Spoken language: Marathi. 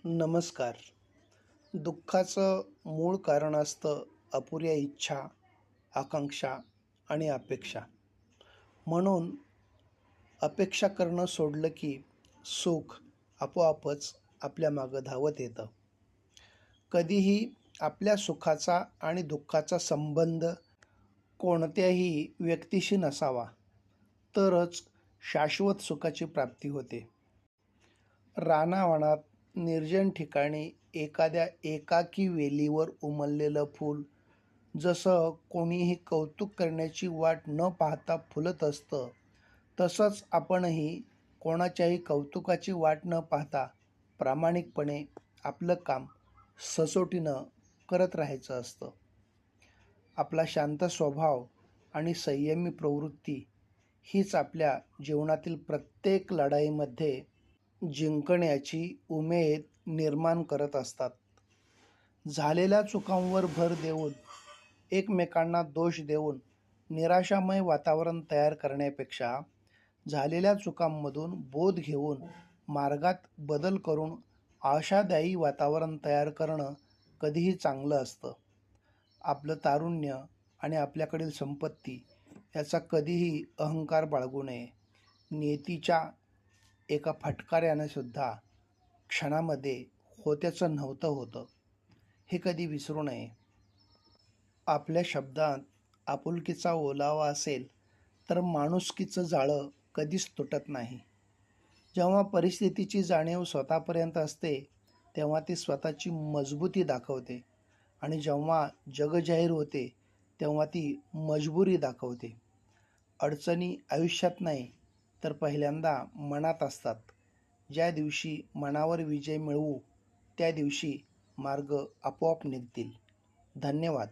नमस्कार. दुःखाचं मूळ कारण असतं अपुऱ्या इच्छा, आकांक्षा आणि अपेक्षा. म्हणून अपेक्षा करणं सोडलं की सुख आपोआपच आपल्या मागं धावत येतं. कधीही आपल्या सुखाचा आणि दुःखाचा संबंध कोणत्याही व्यक्तीशी नसावा, तरच शाश्वत सुखाची प्राप्ती होते. रानावनात, निर्जन ठिकाणी एखाद्या एकाकी वेलीवर उमललेलं फूल जसं कोणीही कौतुक करण्याची वाट न पाहता फुलत असतं, तसंच आपणही कोणाच्याही कौतुकाची वाट न पाहता प्रामाणिकपणे आपलं काम सचोटीनं करत राहायचं असतं. आपला शांत स्वभाव आणि संयमी प्रवृत्ती हीच आपल्या जीवनातील प्रत्येक लढाईमध्ये जिंकण्याची उमेद निर्माण करत असतात. झालेल्या चुकांवर भर देऊन, एकमेकांना दोष देऊन निराशामय वातावरण तयार करण्यापेक्षा झालेल्या चुकांमधून बोध घेऊन मार्गात बदल करून आशादायी वातावरण तयार करणं कधीही चांगलं असतं. आपलं तारुण्य आणि आपल्याकडील संपत्ती याचा कधीही अहंकार बाळगू नये. नियतीच्या एका फटकाऱ्याने सुद्धा क्षणामध्ये होत्याचं नव्हतं होतं, हे कधी विसरू नये. आपल्या शब्दात आपुलकीचा ओलावा असेल तर माणुसकीचं जाळं कधीच तुटत नाही. जेव्हा परिस्थितीची जाणीव स्वतःपर्यंत असते तेव्हा ती स्वतःची मजबूती दाखवते, आणि जेव्हा जग जाहीर होते तेव्हा ती मजबुरी दाखवते. अडचणी आयुष्यात नाही तर पहिल्यांदा मनात असतात. ज्या दिवशी मनावर विजय मिळवू त्या दिवशी मार्ग आपोआप निघतील. धन्यवाद.